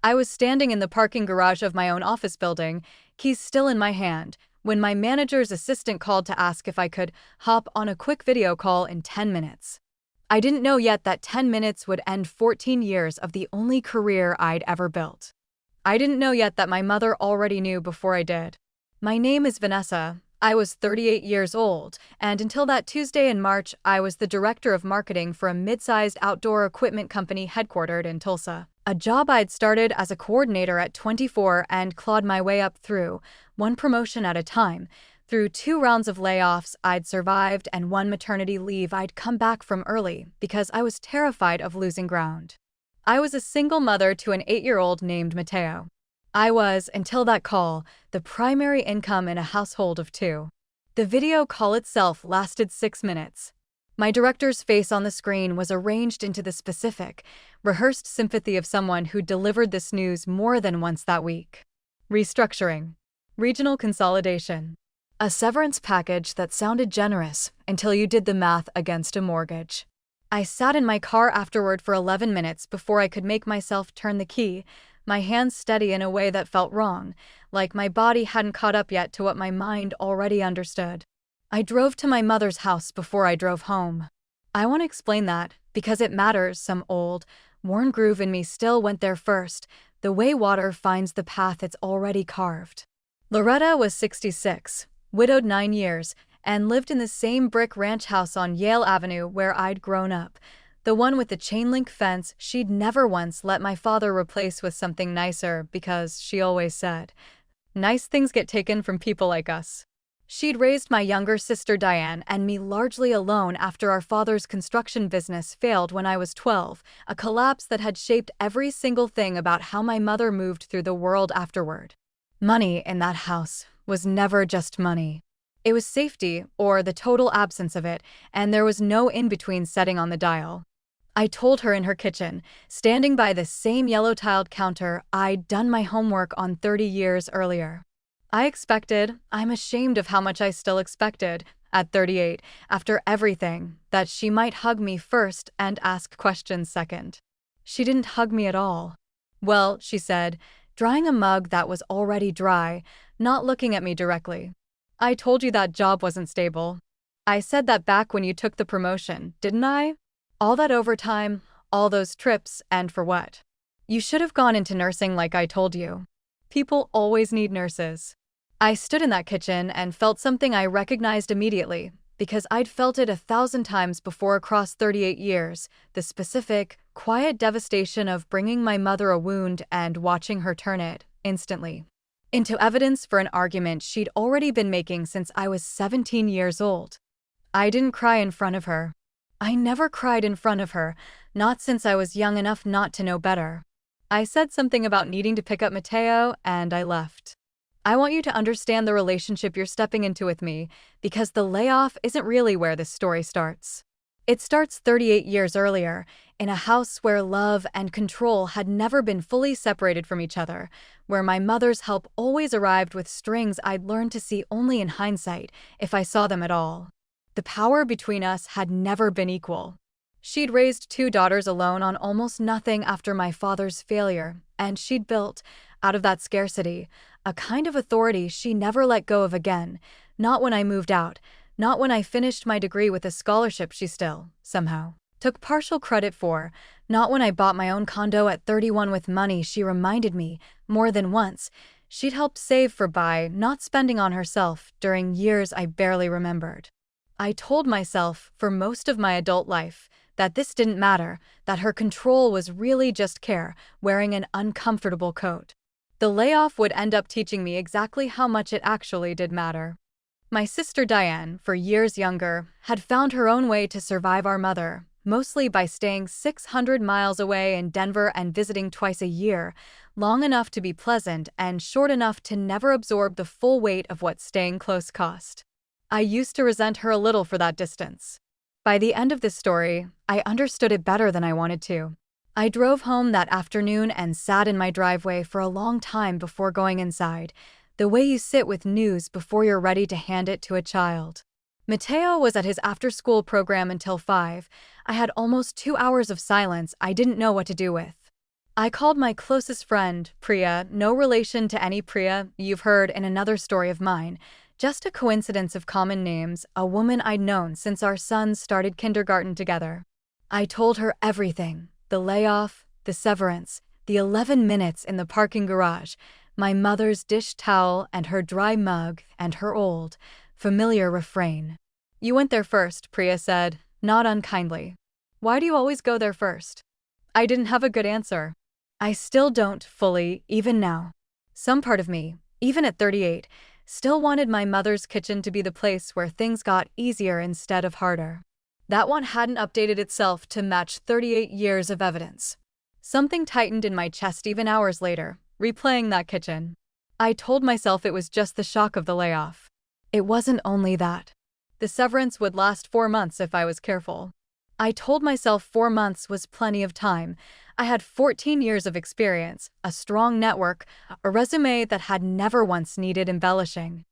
I was standing in the parking garage of my own office building, keys still in my hand, when my manager's assistant called to ask if I could hop on a quick video call in 10 minutes. I didn't know yet that 10 minutes would end 14 years of the only career I'd ever built. I didn't know yet that my mother already knew before I did. My name is Vanessa. I was 38 years old, and until that Tuesday in March, I was the director of marketing for a mid-sized outdoor equipment company headquartered in Tulsa. A job I'd started as a coordinator at 24 and clawed my way up through, one promotion at a time. Through 2 rounds of layoffs I'd survived and 1 maternity leave I'd come back from early because I was terrified of losing ground. I was a single mother to an 8-year-old named Mateo. I was, until that call, the primary income in a household of 2. The video call itself lasted 6 minutes. My director's face on the screen was arranged into the specific, rehearsed sympathy of someone who delivered this news more than once that week. Restructuring. Regional consolidation. A severance package that sounded generous until you did the math against a mortgage. I sat in my car afterward for 11 minutes before I could make myself turn the key, my hands steady in a way that felt wrong, like my body hadn't caught up yet to what my mind already understood. I drove to my mother's house before I drove home. I want to explain that, because it matters. Some old, worn groove in me still went there first, the way water finds the path it's already carved. Loretta was 66, widowed 9 years, and lived in the same brick ranch house on Yale Avenue where I'd grown up. The one with the chain-link fence she'd never once let my father replace with something nicer because, she always said, nice things get taken from people like us. She'd raised my younger sister Diane and me largely alone after our father's construction business failed when I was 12, a collapse that had shaped every single thing about how my mother moved through the world afterward. Money in that house was never just money. It was safety, or the total absence of it, and there was no in-between setting on the dial. I told her in her kitchen, standing by the same yellow-tiled counter I'd done my homework on 30 years earlier. I'm ashamed of how much I still expected, at 38, after everything, that she might hug me first and ask questions second. She didn't hug me at all. Well, she said, drying a mug that was already dry, not looking at me directly. I told you that job wasn't stable. I said that back when you took the promotion, didn't I? All that overtime, all those trips, and for what? You should have gone into nursing like I told you. People always need nurses. I stood in that kitchen and felt something I recognized immediately, because I'd felt it 1,000 times before across 38 years, the specific, quiet devastation of bringing my mother a wound and watching her turn it, instantly, into evidence for an argument she'd already been making since I was 17 years old. I didn't cry in front of her. I never cried in front of her, not since I was young enough not to know better. I said something about needing to pick up Mateo, and I left. I want you to understand the relationship you're stepping into with me, because the layoff isn't really where this story starts. It starts 38 years earlier, in a house where love and control had never been fully separated from each other, where my mother's help always arrived with strings I'd learned to see only in hindsight, if I saw them at all. The power between us had never been equal. She'd raised 2 daughters alone on almost nothing after my father's failure, and she'd built, out of that scarcity, a kind of authority she never let go of again, not when I moved out, not when I finished my degree with a scholarship she still, somehow, took partial credit for, not when I bought my own condo at 31 with money she reminded me, more than once, she'd helped save for by not spending on herself during years I barely remembered. I told myself, for most of my adult life, that this didn't matter, that her control was really just care, wearing an uncomfortable coat. The layoff would end up teaching me exactly how much it actually did matter. My sister Diane, for years younger, had found her own way to survive our mother, mostly by staying 600 miles away in Denver and visiting twice a year, long enough to be pleasant and short enough to never absorb the full weight of what staying close cost. I used to resent her a little for that distance. By the end of this story, I understood it better than I wanted to. I drove home that afternoon and sat in my driveway for a long time before going inside, the way you sit with news before you're ready to hand it to a child. Mateo was at his after-school program until 5. I had almost 2 hours of silence I didn't know what to do with. I called my closest friend, Priya, no relation to any Priya you've heard in another story of mine, just a coincidence of common names, a woman I'd known since our sons started kindergarten together. I told her everything, the layoff, the severance, the 11 minutes in the parking garage, my mother's dish towel and her dry mug, and her old, familiar refrain. You went there first, Priya said, not unkindly. Why do you always go there first? I didn't have a good answer. I still don't fully, even now. Some part of me, even at 38, still wanted my mother's kitchen to be the place where things got easier instead of harder. That one hadn't updated itself to match 38 years of evidence. Something tightened in my chest even hours later, replaying that kitchen. I told myself it was just the shock of the layoff. It wasn't only that. The severance would last 4 months if I was careful. I told myself 4 months was plenty of time. I had 14 years of experience, a strong network, a resume that had never once needed embellishing.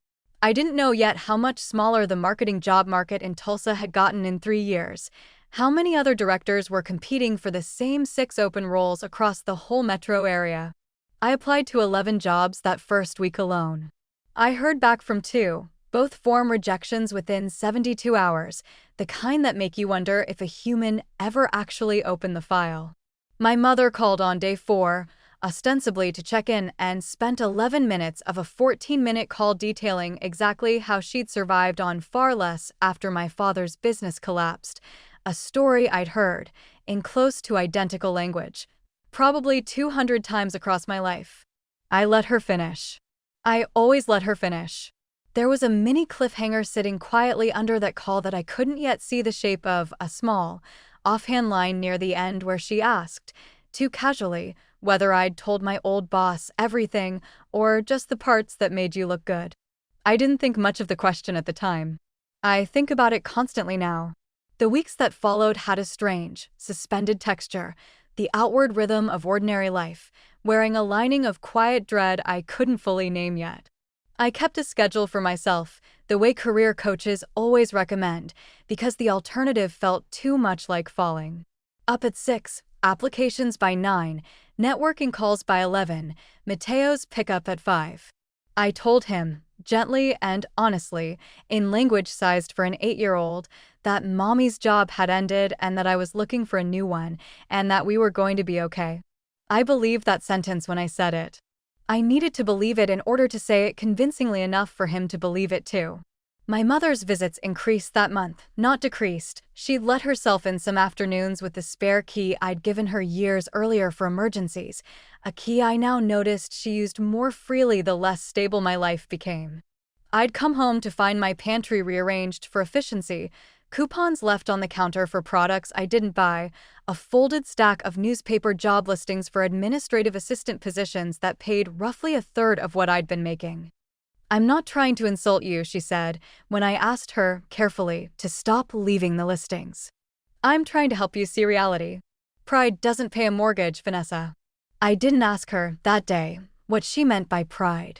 I didn't know yet how much smaller the marketing job market in Tulsa had gotten in 3 years, how many other directors were competing for the same 6 open roles across the whole metro area. I applied to 11 jobs that first week alone. I heard back from 2. Both form rejections within 72 hours, the kind that make you wonder if a human ever actually opened the file. My mother called on day 4, ostensibly to check in, and spent 11 minutes of a 14-minute call detailing exactly how she'd survived on far less after my father's business collapsed, a story I'd heard, in close to identical language, probably 200 times across my life. I let her finish. I always let her finish. There was a mini cliffhanger sitting quietly under that call that I couldn't yet see the shape of, a small, offhand line near the end where she asked, too casually, whether I'd told my old boss everything or just the parts that made you look good. I didn't think much of the question at the time. I think about it constantly now. The weeks that followed had a strange, suspended texture, the outward rhythm of ordinary life, wearing a lining of quiet dread I couldn't fully name yet. I kept a schedule for myself, the way career coaches always recommend, because the alternative felt too much like falling. Up at 6, applications by 9, networking calls by 11, Mateo's pickup at 5. I told him, gently and honestly, in language sized for an 8-year-old, that mommy's job had ended and that I was looking for a new one, and that we were going to be okay. I believed that sentence when I said it. I needed to believe it in order to say it convincingly enough for him to believe it too. My mother's visits increased that month, not decreased. She'd let herself in some afternoons with the spare key I'd given her years earlier for emergencies, a key I now noticed she used more freely the less stable my life became. I'd come home to find my pantry rearranged for efficiency, coupons left on the counter for products I didn't buy, a folded stack of newspaper job listings for administrative assistant positions that paid roughly a third of what I'd been making. I'm not trying to insult you, she said, when I asked her, carefully, to stop leaving the listings. I'm trying to help you see reality. Pride doesn't pay a mortgage, Vanessa. I didn't ask her, that day, what she meant by pride.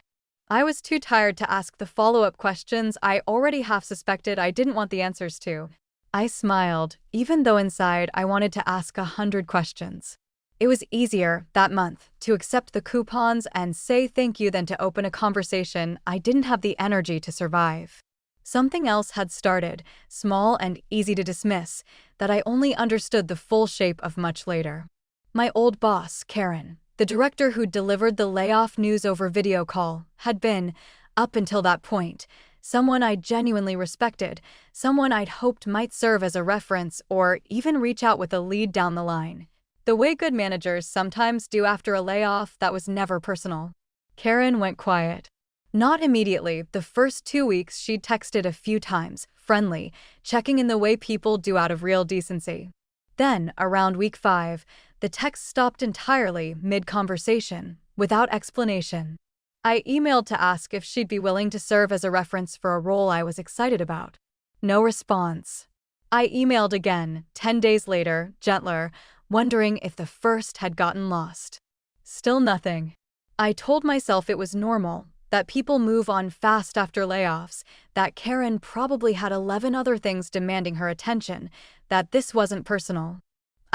I was too tired to ask the follow-up questions I already half suspected I didn't want the answers to. I smiled, even though inside I wanted to ask 100 questions. It was easier, that month, to accept the coupons and say thank you than to open a conversation I didn't have the energy to survive. Something else had started, small and easy to dismiss, that I only understood the full shape of much later. My old boss, Karen, the director who delivered the layoff news over video call, had been, up until that point, someone I genuinely respected, someone I'd hoped might serve as a reference or even reach out with a lead down the line. The way good managers sometimes do after a layoff that was never personal. Karen went quiet. Not immediately. The first 2 weeks she'd texted a few times, friendly, checking in the way people do out of real decency. Then, around week 5, the text stopped entirely mid-conversation, without explanation. I emailed to ask if she'd be willing to serve as a reference for a role I was excited about. No response. I emailed again, 10 days later, gentler, wondering if the first had gotten lost. Still nothing. I told myself it was normal, that people move on fast after layoffs, that Karen probably had 11 other things demanding her attention, that this wasn't personal.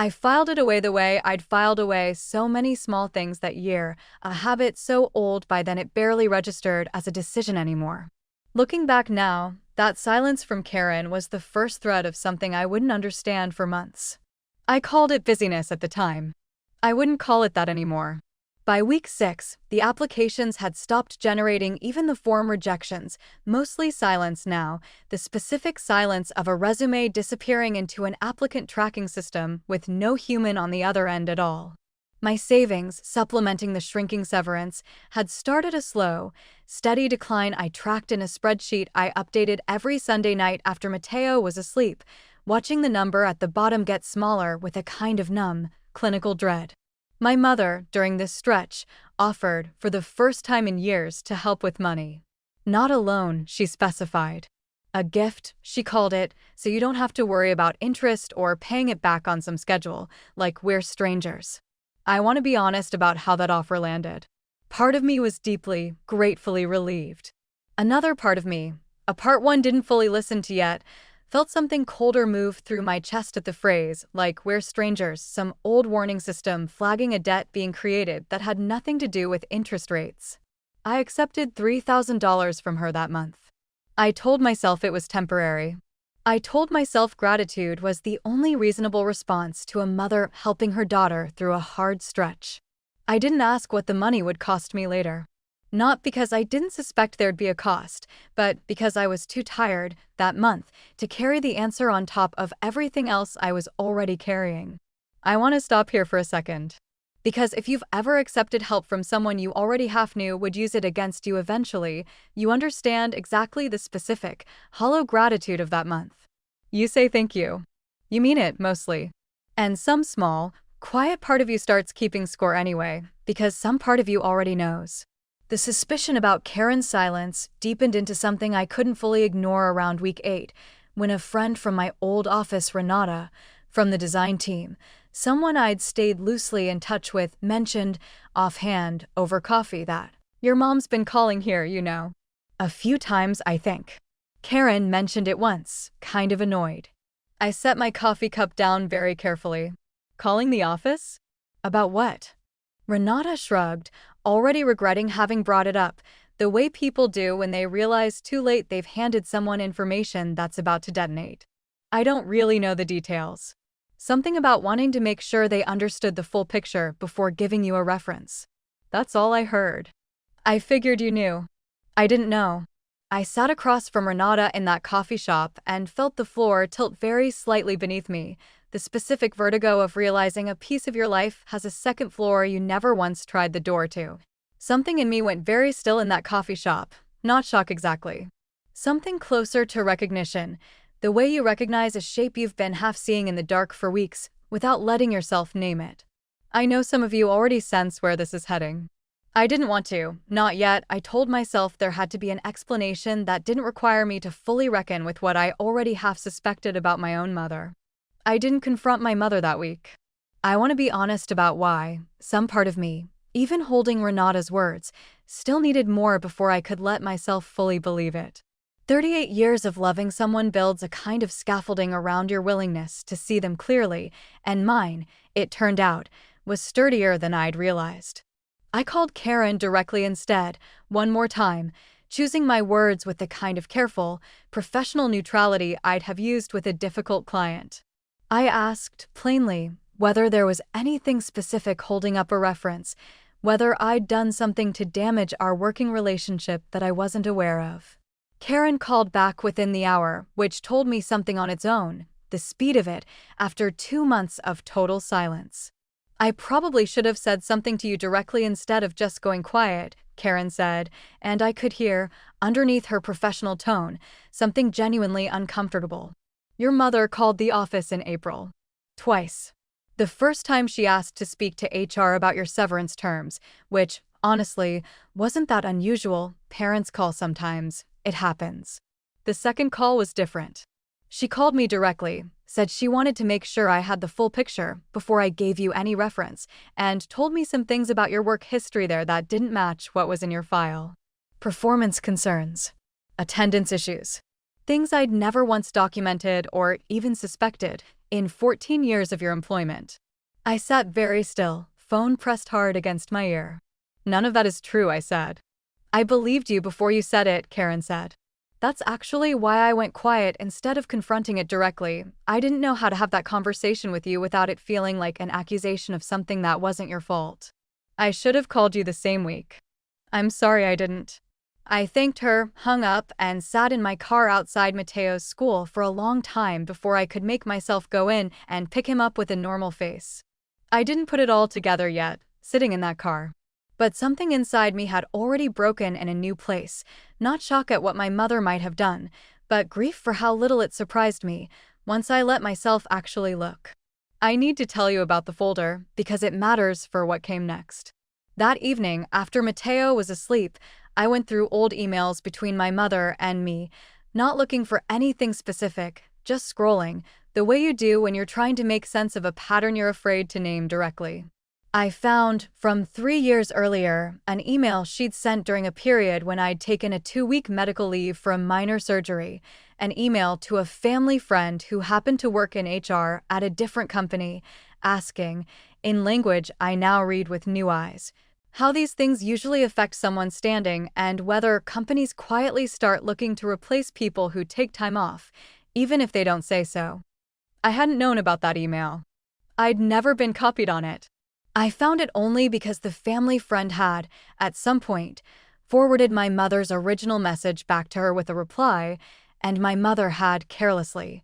I filed it away the way I'd filed away so many small things that year, a habit so old by then it barely registered as a decision anymore. Looking back now, that silence from Karen was the first thread of something I wouldn't understand for months. I called it busyness at the time. I wouldn't call it that anymore. By week 6, the applications had stopped generating even the form rejections, mostly silence now, the specific silence of a resume disappearing into an applicant tracking system with no human on the other end at all. My savings, supplementing the shrinking severance, had started a slow, steady decline I tracked in a spreadsheet I updated every Sunday night after Mateo was asleep, watching the number at the bottom get smaller with a kind of numb, clinical dread. My mother, during this stretch, offered, for the first time in years, to help with money. Not a loan, she specified. A gift, she called it, so you don't have to worry about interest or paying it back on some schedule, like we're strangers. I want to be honest about how that offer landed. Part of me was deeply, gratefully relieved. Another part of me, a part one didn't fully listen to yet, felt something colder move through my chest at the phrase, like we're strangers, some old warning system flagging a debt being created that had nothing to do with interest rates. I accepted $3,000 from her that month. I told myself it was temporary. I told myself gratitude was the only reasonable response to a mother helping her daughter through a hard stretch. I didn't ask what the money would cost me later. Not because I didn't suspect there'd be a cost, but because I was too tired, that month, to carry the answer on top of everything else I was already carrying. I want to stop here for a second. Because if you've ever accepted help from someone you already half knew would use it against you eventually, you understand exactly the specific, hollow gratitude of that month. You say thank you. You mean it, mostly. And some small, quiet part of you starts keeping score anyway, because some part of you already knows. The suspicion about Karen's silence deepened into something I couldn't fully ignore around week 8, when a friend from my old office, Renata, from the design team, someone I'd stayed loosely in touch with, mentioned, offhand, over coffee that, "Your mom's been calling here, you know." A few times, I think. Karen mentioned it once, kind of annoyed. I set my coffee cup down very carefully. Calling the office? About what? Renata shrugged, already regretting having brought it up, the way people do when they realize too late they've handed someone information that's about to detonate. I don't really know the details. Something about wanting to make sure they understood the full picture before giving you a reference. That's all I heard. I figured you knew. I didn't know. I sat across from Renata in that coffee shop and felt the floor tilt very slightly beneath me, the specific vertigo of realizing a piece of your life has a second floor you never once tried the door to. Something in me went very still in that coffee shop, not shock exactly. Something closer to recognition, the way you recognize a shape you've been half seeing in the dark for weeks without letting yourself name it. I know some of you already sense where this is heading. I didn't want to, not yet. I told myself there had to be an explanation that didn't require me to fully reckon with what I already half suspected about my own mother. I didn't confront my mother that week. I want to be honest about why. Some part of me, even holding Renata's words, still needed more before I could let myself fully believe it. 38 years of loving someone builds a kind of scaffolding around your willingness to see them clearly, and mine, it turned out, was sturdier than I'd realized. I called Karen directly instead, one more time, choosing my words with the kind of careful, professional neutrality I'd have used with a difficult client. I asked, plainly, whether there was anything specific holding up a reference, whether I'd done something to damage our working relationship that I wasn't aware of. Karen called back within the hour, which told me something on its own, the speed of it, after 2 months of total silence. I probably should have said something to you directly instead of just going quiet, Karen said, and I could hear, underneath her professional tone, something genuinely uncomfortable. Your mother called the office in April. Twice. The first time she asked to speak to HR about your severance terms, which, honestly, wasn't that unusual. Parents call sometimes. It happens. The second call was different. She called me directly, said she wanted to make sure I had the full picture before I gave you any reference, and told me some things about your work history there that didn't match what was in your file. Performance concerns. Attendance issues. Things I'd never once documented or even suspected, in 14 years of your employment. I sat very still, phone pressed hard against my ear. None of that is true, I said. I believed you before you said it, Karen said. That's actually why I went quiet instead of confronting it directly. I didn't know how to have that conversation with you without it feeling like an accusation of something that wasn't your fault. I should have called you the same week. I'm sorry I didn't. I thanked her, hung up, and sat in my car outside Mateo's school for a long time before I could make myself go in and pick him up with a normal face. I didn't put it all together yet, sitting in that car. But something inside me had already broken in a new place, not shock at what my mother might have done, but grief for how little it surprised me once I let myself actually look. I need to tell you about the folder because it matters for what came next. That evening, after Mateo was asleep, I went through old emails between my mother and me, not looking for anything specific, just scrolling, the way you do when you're trying to make sense of a pattern you're afraid to name directly. I found, from 3 years earlier, an email she'd sent during a period when I'd taken a 2-week medical leave for a minor surgery, an email to a family friend who happened to work in HR at a different company, asking, in language I now read with new eyes, how these things usually affect someone's standing and whether companies quietly start looking to replace people who take time off, even if they don't say so. I hadn't known about that email. I'd never been copied on it. I found it only because the family friend had, at some point, forwarded my mother's original message back to her with a reply, and my mother had carelessly.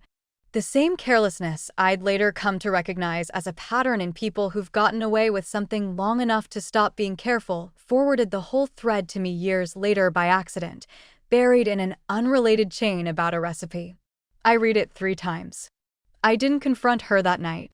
The same carelessness I'd later come to recognize as a pattern in people who've gotten away with something long enough to stop being careful forwarded the whole thread to me years later by accident, buried in an unrelated chain about a recipe. I read it 3 times. I didn't confront her that night.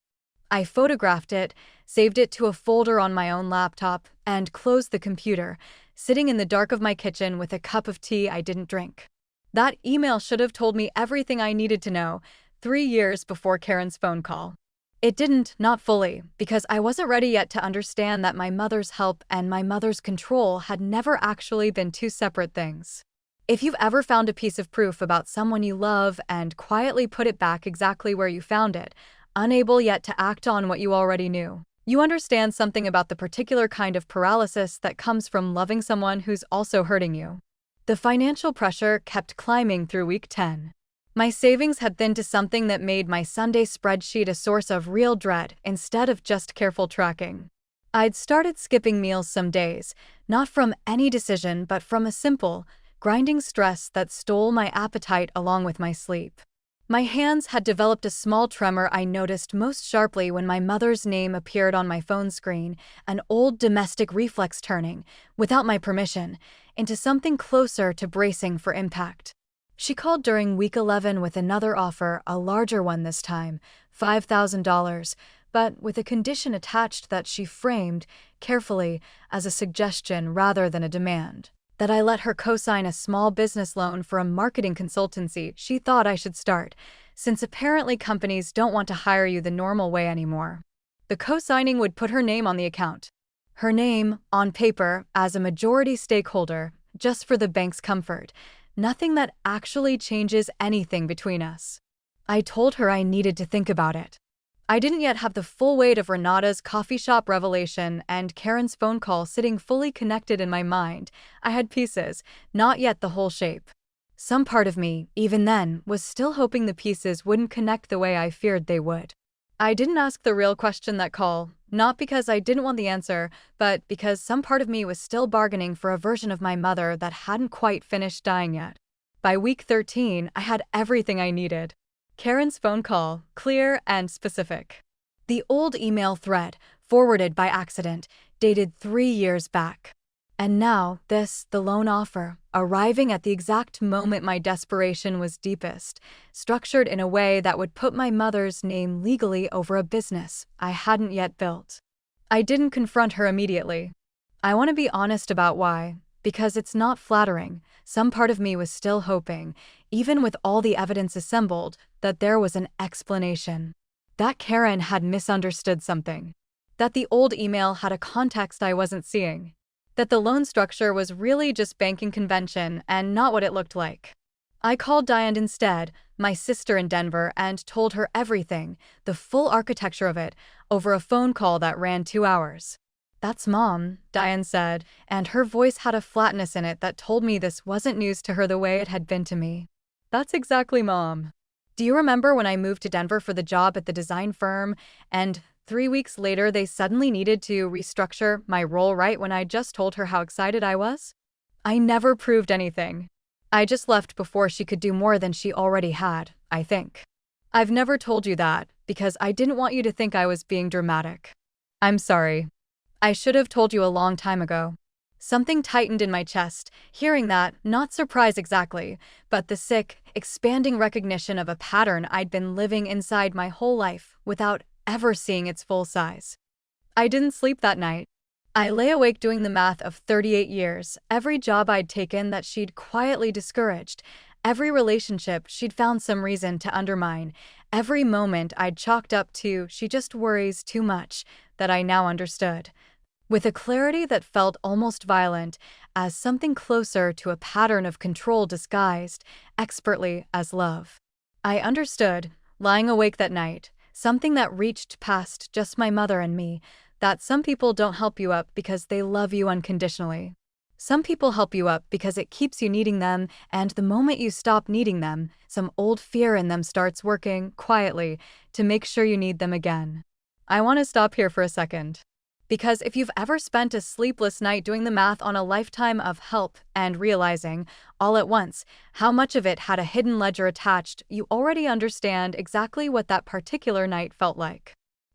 I photographed it, saved it to a folder on my own laptop, and closed the computer, sitting in the dark of my kitchen with a cup of tea I didn't drink. That email should have told me everything I needed to know 3 years before Karen's phone call. It didn't, not fully, because I wasn't ready yet to understand that my mother's help and my mother's control had never actually been 2 separate things. If you've ever found a piece of proof about someone you love and quietly put it back exactly where you found it, unable yet to act on what you already knew, you understand something about the particular kind of paralysis that comes from loving someone who's also hurting you. The financial pressure kept climbing through week 10. My savings had thinned to something that made my Sunday spreadsheet a source of real dread instead of just careful tracking. I'd started skipping meals some days, not from any decision but from a simple, grinding stress that stole my appetite along with my sleep. My hands had developed a small tremor I noticed most sharply when my mother's name appeared on my phone screen, an old domestic reflex turning, without my permission, into something closer to bracing for impact. She called during week 11 with another offer, a larger one this time, $5,000, but with a condition attached that she framed, carefully, as a suggestion rather than a demand. That I let her co-sign a small business loan for a marketing consultancy she thought I should start, since apparently companies don't want to hire you the normal way anymore. The co-signing would put her name on the account. Her name, on paper, as a majority stakeholder, just for the bank's comfort. Nothing that actually changes anything between us. I told her I needed to think about it. I didn't yet have the full weight of Renata's coffee shop revelation and Karen's phone call sitting fully connected in my mind. I had pieces, not yet the whole shape. Some part of me, even then, was still hoping the pieces wouldn't connect the way I feared they would. I didn't ask the real question that call, not because I didn't want the answer, but because some part of me was still bargaining for a version of my mother that hadn't quite finished dying yet. By week 13, I had everything I needed. Karen's phone call, clear and specific. The old email thread, forwarded by accident, dated 3 years back. And now, this, the loan offer, arriving at the exact moment my desperation was deepest, structured in a way that would put my mother's name legally over a business I hadn't yet built. I didn't confront her immediately. I want to be honest about why, because it's not flattering. Some part of me was still hoping, even with all the evidence assembled, that there was an explanation. That Karen had misunderstood something. That the old email had a context I wasn't seeing. That the loan structure was really just banking convention and not what it looked like. I called Diane instead, my sister in Denver, and told her everything, the full architecture of it, over a phone call that ran 2 hours. "That's Mom," Diane said, and her voice had a flatness in it that told me this wasn't news to her the way it had been to me. "That's exactly Mom. Do you remember when I moved to Denver for the job at the design firm, and 3 weeks later they suddenly needed to restructure my role right when I just told her how excited I was? I never proved anything. I just left before she could do more than she already had, I think. I've never told you that, because I didn't want you to think I was being dramatic. I'm sorry. I should have told you a long time ago." Something tightened in my chest, hearing that, not surprise exactly, but the sick, expanding recognition of a pattern I'd been living inside my whole life without ever seeing its full size. I didn't sleep that night. I lay awake doing the math of 38 years, every job I'd taken that she'd quietly discouraged, every relationship she'd found some reason to undermine, every moment I'd chalked up to "she just worries too much," that I now understood, with a clarity that felt almost violent, as something closer to a pattern of control disguised expertly as love. I understood, lying awake that night, something that reached past just my mother and me, that some people don't help you up because they love you unconditionally. Some people help you up because it keeps you needing them, and the moment you stop needing them, some old fear in them starts working, quietly, to make sure you need them again. I want to stop here for a second. Because if you've ever spent a sleepless night doing the math on a lifetime of help and realizing, all at once, how much of it had a hidden ledger attached, you already understand exactly what that particular night felt like.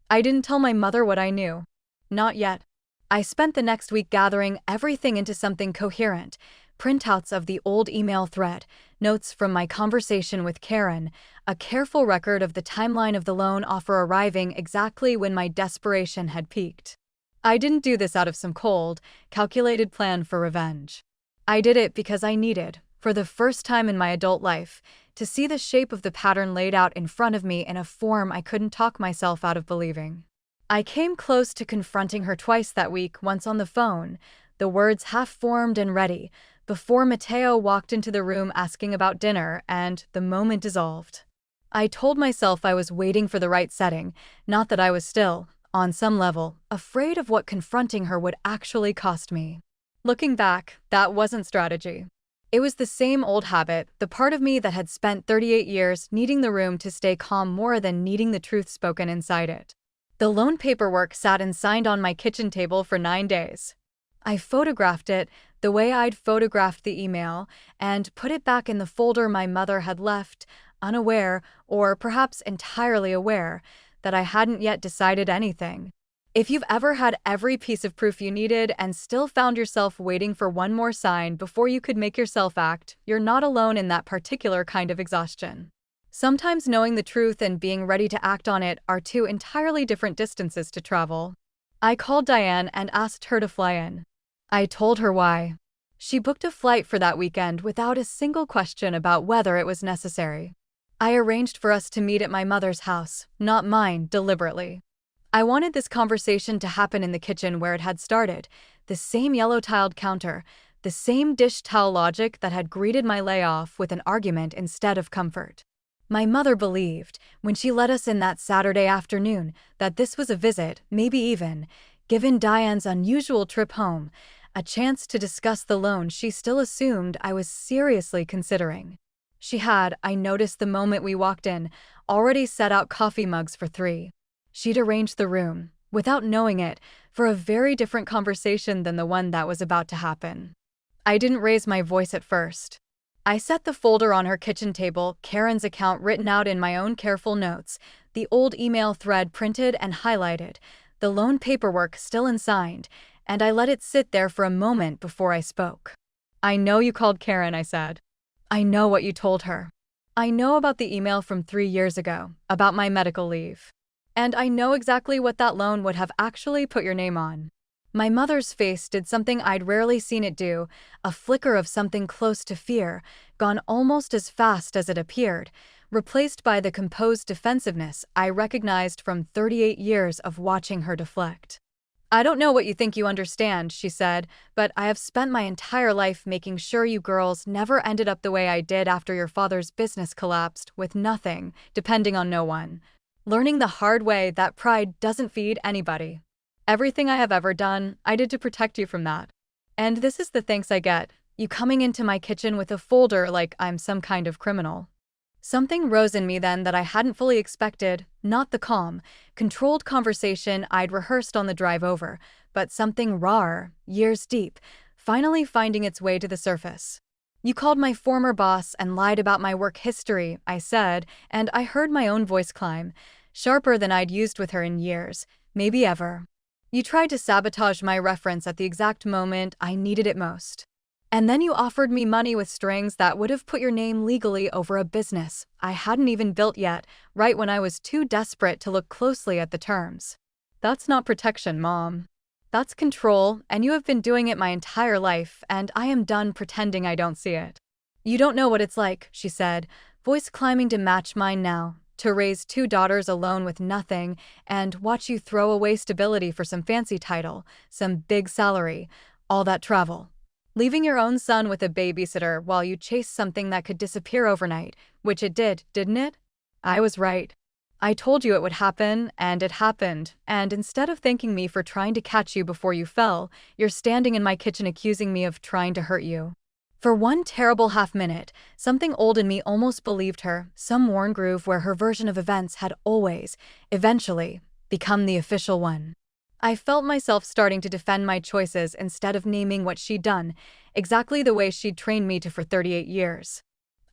I didn't tell my mother what I knew. Not yet. I spent the next week gathering everything into something coherent, printouts of the old email thread, notes from my conversation with Karen, a careful record of the timeline of the loan offer arriving exactly when my desperation had peaked. I didn't do this out of some cold, calculated plan for revenge. I did it because I needed, for the first time in my adult life, to see the shape of the pattern laid out in front of me in a form I couldn't talk myself out of believing. I came close to confronting her twice that week, once on the phone, the words half-formed and ready, before Mateo walked into the room asking about dinner, and the moment dissolved. I told myself I was waiting for the right setting, not that I was still, on some level, afraid of what confronting her would actually cost me. Looking back, that wasn't strategy. It was the same old habit, the part of me that had spent 38 years needing the room to stay calm more than needing the truth spoken inside it. The loan paperwork sat and signed on my kitchen table for 9 days. I photographed it, the way I'd photographed the email, and put it back in the folder my mother had left, unaware, or perhaps entirely aware, that I hadn't yet decided anything. If you've ever had every piece of proof you needed and still found yourself waiting for one more sign before you could make yourself act, you're not alone in that particular kind of exhaustion. Sometimes knowing the truth and being ready to act on it are two entirely different distances to travel. I called Diane and asked her to fly in. I told her why. She booked a flight for that weekend without a single question about whether it was necessary. I arranged for us to meet at my mother's house, not mine, deliberately. I wanted this conversation to happen in the kitchen where it had started, the same yellow-tiled counter, the same dish towel logic that had greeted my layoff with an argument instead of comfort. My mother believed, when she let us in that Saturday afternoon, that this was a visit, maybe even, given Diane's unusual trip home, a chance to discuss the loan she still assumed I was seriously considering. She had, I noticed the moment we walked in, already set out coffee mugs for 3. She'd arranged the room, without knowing it, for a very different conversation than the one that was about to happen. I didn't raise my voice at first. I set the folder on her kitchen table, Karen's account written out in my own careful notes, the old email thread printed and highlighted, the loan paperwork still unsigned, and I let it sit there for a moment before I spoke. "I know you called Karen," I said. "I know what you told her. I know about the email from 3 years ago, about my medical leave. And I know exactly what that loan would have actually put your name on." My mother's face did something I'd rarely seen it do, a flicker of something close to fear, gone almost as fast as it appeared, replaced by the composed defensiveness I recognized from 38 years of watching her deflect. I don't know what you think you understand, she said, but I have spent my entire life making sure you girls never ended up the way I did after your father's business collapsed, with nothing, depending on no one. Learning the hard way that pride doesn't feed anybody. Everything I have ever done, I did to protect you from that. And this is the thanks I get, you coming into my kitchen with a folder like I'm some kind of criminal. Something rose in me then that I hadn't fully expected, not the calm, controlled conversation I'd rehearsed on the drive over, but something rawer, years deep, finally finding its way to the surface. You called my former boss and lied about my work history, I said, and I heard my own voice climb, sharper than I'd used with her in years, maybe ever. You tried to sabotage my reference at the exact moment I needed it most. And then you offered me money with strings that would have put your name legally over a business I hadn't even built yet, right when I was too desperate to look closely at the terms. That's not protection, Mom. That's control, and you have been doing it my entire life, and I am done pretending I don't see it. You don't know what it's like, she said, voice climbing to match mine now, to raise 2 daughters alone with nothing and watch you throw away stability for some fancy title, some big salary, all that travel. Leaving your own son with a babysitter while you chased something that could disappear overnight, which it did, didn't it? I was right. I told you it would happen, and it happened, and instead of thanking me for trying to catch you before you fell, you're standing in my kitchen accusing me of trying to hurt you. For one terrible half-minute, something old in me almost believed her, some worn groove where her version of events had always, eventually, become the official one. I felt myself starting to defend my choices instead of naming what she'd done, exactly the way she'd trained me to for 38 years.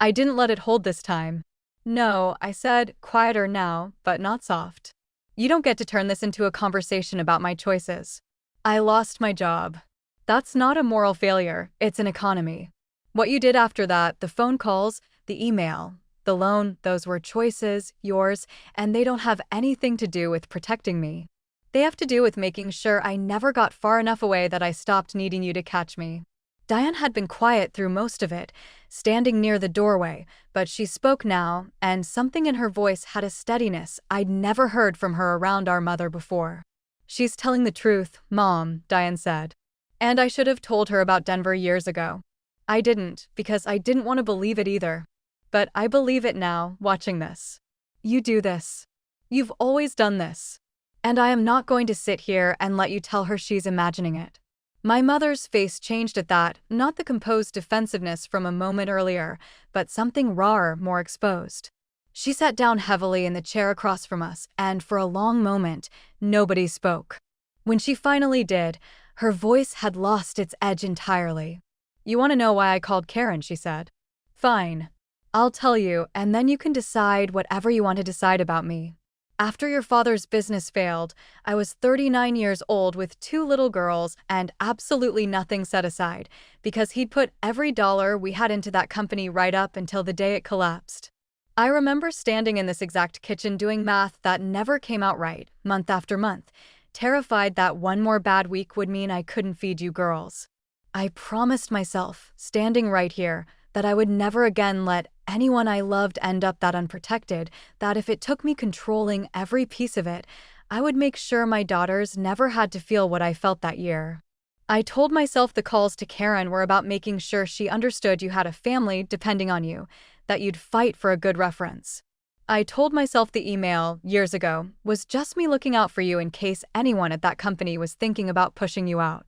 I didn't let it hold this time. No, I said, quieter now, but not soft. You don't get to turn this into a conversation about my choices. I lost my job. That's not a moral failure, it's an economy. What you did after that, the phone calls, the email, the loan, those were choices, yours, and they don't have anything to do with protecting me. They have to do with making sure I never got far enough away that I stopped needing you to catch me. Diane had been quiet through most of it, standing near the doorway, but she spoke now, and something in her voice had a steadiness I'd never heard from her around our mother before. She's telling the truth, Mom, Diane said. And I should have told her about Denver years ago. I didn't, because I didn't want to believe it either. But I believe it now, watching this. You do this. You've always done this. And I am not going to sit here and let you tell her she's imagining it. My mother's face changed at that, not the composed defensiveness from a moment earlier, but something rawer, more exposed. She sat down heavily in the chair across from us, and for a long moment, nobody spoke. When she finally did, her voice had lost its edge entirely. You want to know why I called Karen, she said. Fine. I'll tell you, and then you can decide whatever you want to decide about me. After your father's business failed, I was 39 years old with 2 little girls and absolutely nothing set aside, because he'd put every dollar we had into that company right up until the day it collapsed. I remember standing in this exact kitchen doing math that never came out right, month after month, terrified that one more bad week would mean I couldn't feed you girls. I promised myself, standing right here, that I would never again let anyone I loved end up that unprotected, that if it took me controlling every piece of it, I would make sure my daughters never had to feel what I felt that year. I told myself the calls to Karen were about making sure she understood you had a family depending on you, that you'd fight for a good reference. I told myself the email, years ago, was just me looking out for you in case anyone at that company was thinking about pushing you out.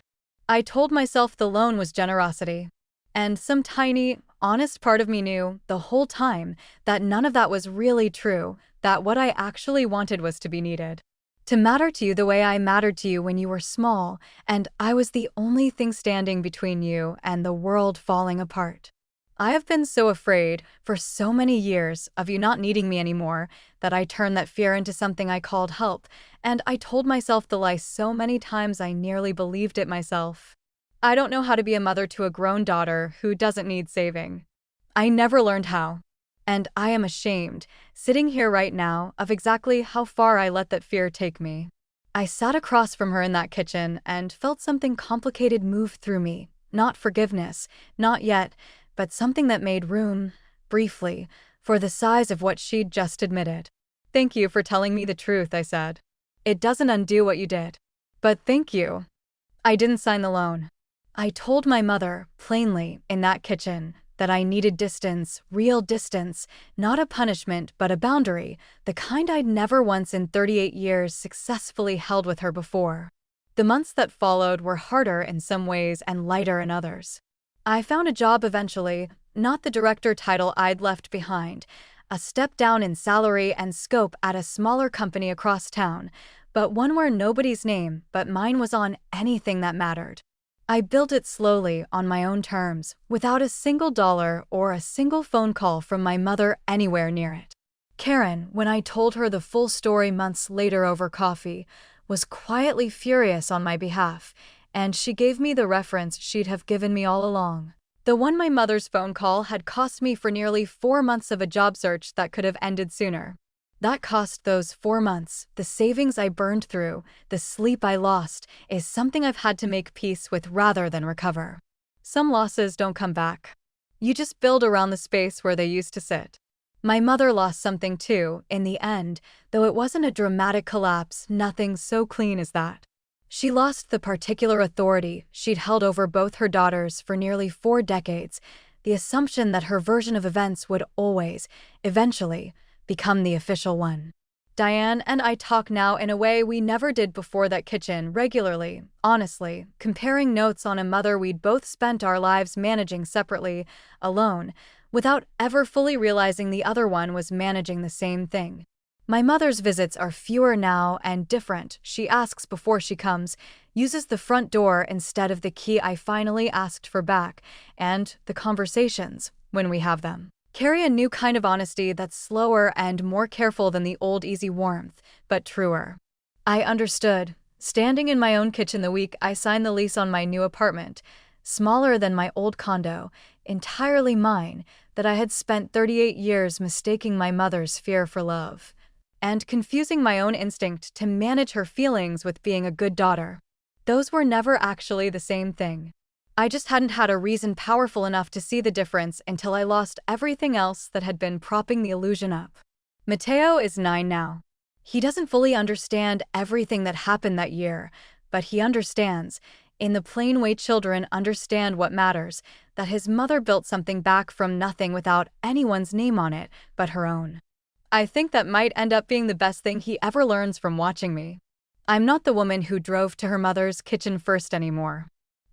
I told myself the loan was generosity. And some tiny, honest part of me knew, the whole time, that none of that was really true, that what I actually wanted was to be needed. To matter to you the way I mattered to you when you were small, and I was the only thing standing between you and the world falling apart. I have been so afraid, for so many years, of you not needing me anymore, that I turned that fear into something I called help, and I told myself the lie so many times I nearly believed it myself. I don't know how to be a mother to a grown daughter who doesn't need saving. I never learned how. And I am ashamed, sitting here right now, of exactly how far I let that fear take me. I sat across from her in that kitchen and felt something complicated move through me. Not forgiveness, not yet, but something that made room, briefly, for the size of what she'd just admitted. Thank you for telling me the truth, I said. It doesn't undo what you did. But thank you. I didn't sign the loan. I told my mother, plainly, in that kitchen, that I needed distance, real distance, not a punishment but a boundary, the kind I'd never once in 38 years successfully held with her before. The months that followed were harder in some ways and lighter in others. I found a job eventually, not the director title I'd left behind, a step down in salary and scope at a smaller company across town, but one where nobody's name but mine was on anything that mattered. I built it slowly, on my own terms, without a single dollar or a single phone call from my mother anywhere near it. Karen, when I told her the full story months later over coffee, was quietly furious on my behalf, and she gave me the reference she'd have given me all along. The one my mother's phone call had cost me for nearly 4 months of a job search that could have ended sooner. That cost those 4 months, the savings I burned through, the sleep I lost, is something I've had to make peace with rather than recover. Some losses don't come back. You just build around the space where they used to sit. My mother lost something too, in the end, though it wasn't a dramatic collapse, nothing so clean as that. She lost the particular authority she'd held over both her daughters for nearly 4 decades, the assumption that her version of events would always, eventually, become the official one. Diane and I talk now in a way we never did before that kitchen, regularly, honestly, comparing notes on a mother we'd both spent our lives managing separately, alone, without ever fully realizing the other one was managing the same thing. My mother's visits are fewer now and different. She asks before she comes, uses the front door instead of the key I finally asked for back, and the conversations, when we have them, carry a new kind of honesty that's slower and more careful than the old easy warmth, but truer. I understood, standing in my own kitchen the week I signed the lease on my new apartment, smaller than my old condo, entirely mine, that I had spent 38 years mistaking my mother's fear for love, and confusing my own instinct to manage her feelings with being a good daughter. Those were never actually the same thing. I just hadn't had a reason powerful enough to see the difference until I lost everything else that had been propping the illusion up. Mateo is 9 now. He doesn't fully understand everything that happened that year, but he understands, in the plain way children understand what matters, that his mother built something back from nothing without anyone's name on it but her own. I think that might end up being the best thing he ever learns from watching me. I'm not the woman who drove to her mother's kitchen first anymore.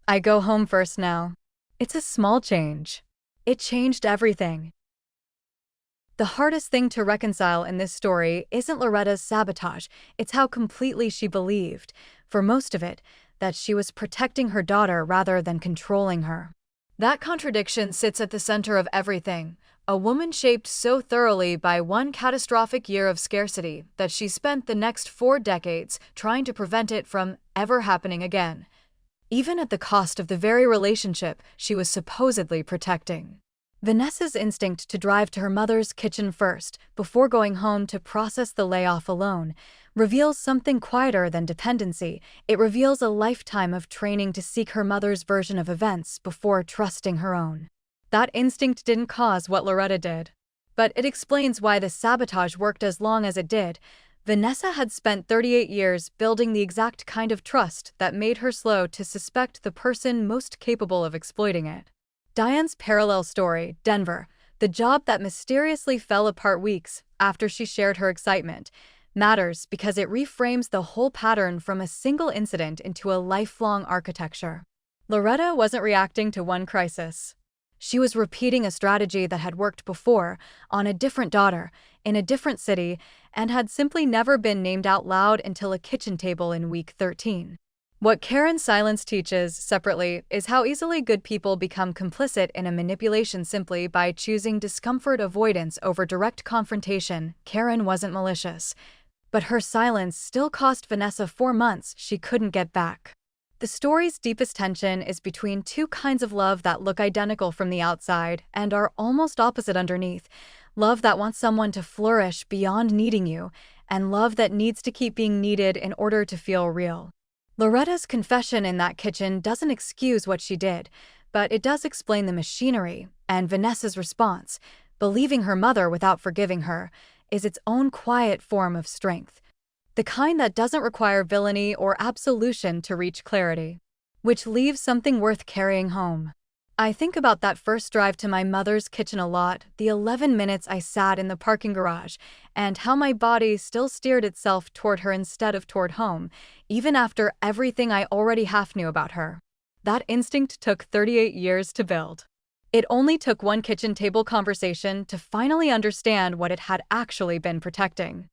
I go home first now. It's a small change. It changed everything. The hardest thing to reconcile in this story isn't Loretta's sabotage, it's how completely she believed, for most of it, that she was protecting her daughter rather than controlling her. That contradiction sits at the center of everything. A woman shaped so thoroughly by one catastrophic year of scarcity that she spent the next 4 decades trying to prevent it from ever happening again, even at the cost of the very relationship she was supposedly protecting. Vanessa's instinct to drive to her mother's kitchen first, before going home to process the layoff alone, reveals something quieter than dependency. It reveals a lifetime of training to seek her mother's version of events before trusting her own. That instinct didn't cause what Loretta did, but it explains why the sabotage worked as long as it did. Vanessa had spent 38 years building the exact kind of trust that made her slow to suspect the person most capable of exploiting it. Diane's parallel story, Denver, the job that mysteriously fell apart weeks after she shared her excitement, matters because it reframes the whole pattern from a single incident into a lifelong architecture. Loretta wasn't reacting to one crisis. She was repeating a strategy that had worked before, on a different daughter, in a different city, and had simply never been named out loud until a kitchen table in week 13. What Karen's silence teaches, separately, is how easily good people become complicit in a manipulation simply by choosing discomfort avoidance over direct confrontation. Karen wasn't malicious, but her silence still cost Vanessa 4 months she couldn't get back. The story's deepest tension is between two kinds of love that look identical from the outside and are almost opposite underneath. Love that wants someone to flourish beyond needing you, and love that needs to keep being needed in order to feel real. Loretta's confession in that kitchen doesn't excuse what she did, but it does explain the machinery, and Vanessa's response, believing her mother without forgiving her, is its own quiet form of strength. The kind that doesn't require villainy or absolution to reach clarity, which leaves something worth carrying home. I think about that first drive to my mother's kitchen a lot, the 11 minutes I sat in the parking garage, and how my body still steered itself toward her instead of toward home, even after everything I already half knew about her. That instinct took 38 years to build. It only took one kitchen table conversation to finally understand what it had actually been protecting.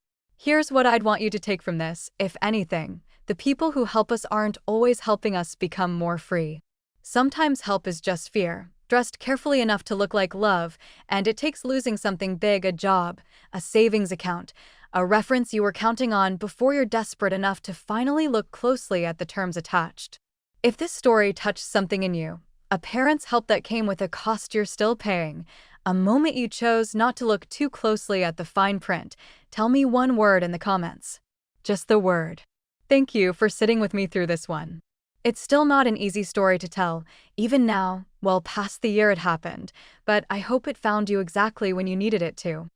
Here's what I'd want you to take from this, if anything. The people who help us aren't always helping us become more free. Sometimes help is just fear, dressed carefully enough to look like love, and it takes losing something big, a job, a savings account, a reference you were counting on before you're desperate enough to finally look closely at the terms attached. If this story touched something in you, a parent's help that came with a cost you're still paying, a moment you chose not to look too closely at the fine print, tell me one word in the comments. Just the word. Thank you for sitting with me through this one. It's still not an easy story to tell, even now, well past the year it happened, but I hope it found you exactly when you needed it to.